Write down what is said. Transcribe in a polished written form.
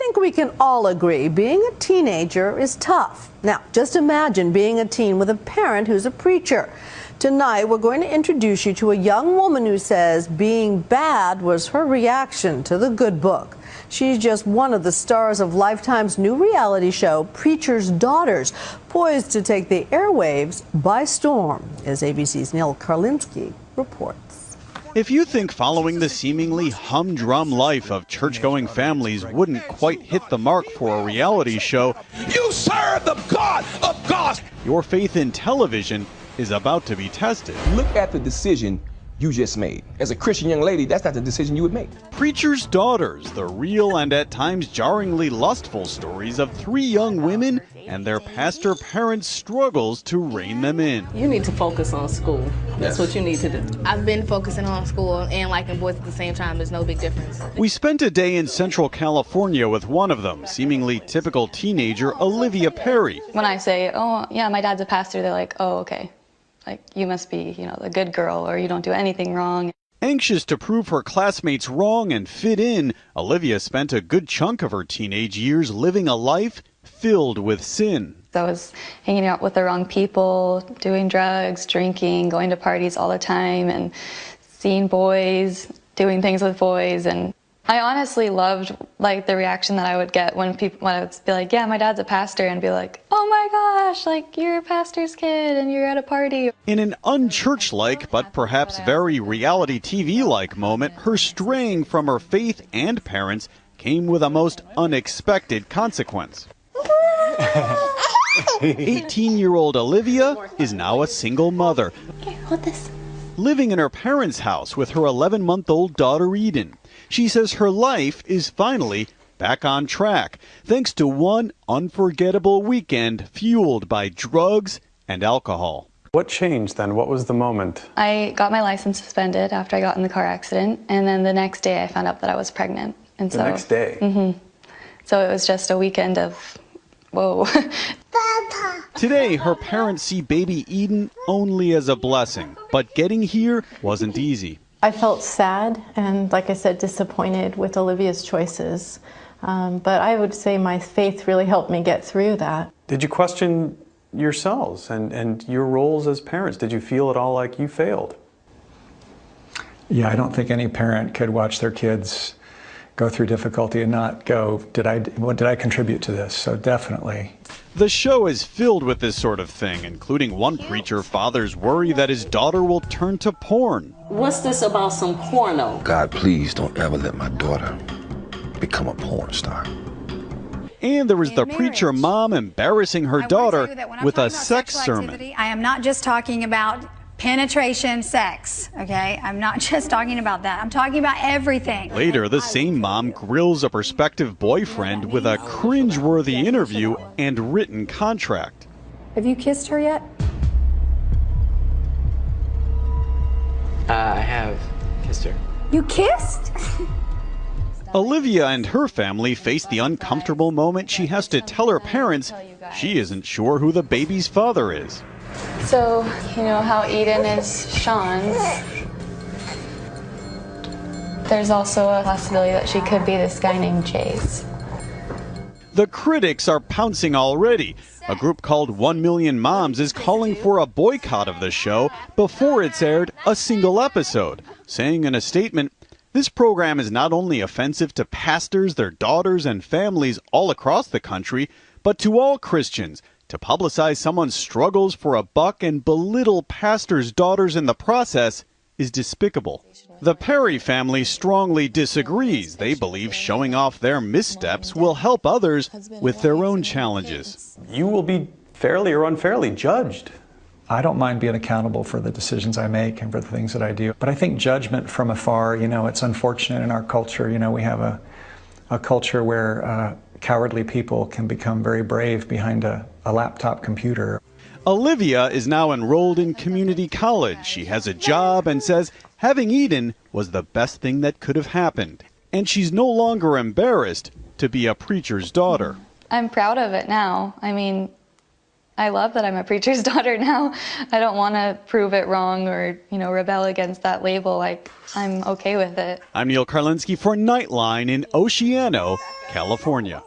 think we can all agree being a teenager is tough. Now, just imagine being a teen with a parent who's a preacher. Tonight, we're going to introduce you to a young woman who says being bad was her reaction to the good book. She's just one of the stars of Lifetime's new reality show, Preacher's Daughters, poised to take the airwaves by storm, as ABC's Neil Karlinski reports. If you think following the seemingly humdrum life of church-going families wouldn't quite hit the mark for a reality show, you serve the God of gods. Your faith in television is about to be tested. Look at the decision you just made. As a Christian young lady, that's not the decision you would make. Preacher's Daughters, the real and at times jarringly lustful stories of three young women and their pastor parents' struggles to rein them in. You need to focus on school. That's what you need to do. I've been focusing on school and liking boys at the same time. There's no big difference. We spent a day in Central California with one of them, seemingly typical teenager Olivia Perry. When I say, oh, yeah, my dad's a pastor, they're like, oh, okay. Like, you must be, the good girl, or you don't do anything wrong. Anxious to prove her classmates wrong and fit in, Olivia spent a good chunk of her teenage years living a life filled with sin. I was hanging out with the wrong people, doing drugs, drinking, going to parties all the time, and seeing boys, doing things with boys. And I honestly loved the reaction that I would get when I would be like, yeah, my dad's a pastor, and be like, oh my gosh, you're a pastor's kid and you're at a party. In an unchurch-like but perhaps very reality TV-like moment, her straying from her faith and parents came with a most unexpected consequence. 18-year-old Olivia is now a single mother, Here, hold this. living in her parents' house with her 11-month-old daughter Eden. She says her life is finally back on track, thanks to one unforgettable weekend fueled by drugs and alcohol. What changed then? What was the moment? I got my license suspended after I got in the car accident, and then the next day I found out that I was pregnant. And The next day? So it was just a weekend of, whoa. Today, her parents see baby Eden only as a blessing, but getting here wasn't easy. I felt sad and, like I said, disappointed with Olivia's choices. But I would say my faith really helped me get through that. Did you question yourselves and your roles as parents? Did you feel at all like you failed? Yeah, I don't think any parent could watch their kids go through difficulty and not go, what did I contribute to this? So definitely. The show is filled with this sort of thing, including one preacher father's worry that his daughter will turn to porn. What's this about some porno? God, please don't ever let my daughter become a porn star. And there was the preacher mom embarrassing her daughter with a sex sermon. I am not just talking about penetration sex, okay? I'm not just talking about that. I'm talking about everything. Later, the same mom grills a prospective boyfriend with a cringeworthy interview and written contract. Have you kissed her yet? I have kissed her. You kissed? Olivia and her family face the uncomfortable moment she has to tell her parents she isn't sure who the baby's father is. So, how Eden is Sean's. There's also a possibility that she could be this guy named Chase. The critics are pouncing already. A group called 1 Million Moms is calling for a boycott of the show before it's aired a single episode, saying in a statement, this program is not only offensive to pastors, their daughters, and families all across the country, but to all Christians. To publicize someone's struggles for a buck and belittle pastors' daughters in the process is despicable. The Perry family strongly disagrees. They believe showing off their missteps will help others with their own challenges. You will be fairly or unfairly judged. I don't mind being accountable for the decisions I make and for the things that I do. But I think judgment from afar, it's unfortunate in our culture. We have a culture where cowardly people can become very brave behind a laptop computer. Olivia is now enrolled in community college. She has a job and says having Eden was the best thing that could have happened. And she's no longer embarrassed to be a preacher's daughter. I'm proud of it now. I I love that I'm a preacher's daughter now. I don't want to prove it wrong or, rebel against that label. Like, I'm okay with it. I'm Neil Karlinski for Nightline in Oceano, California.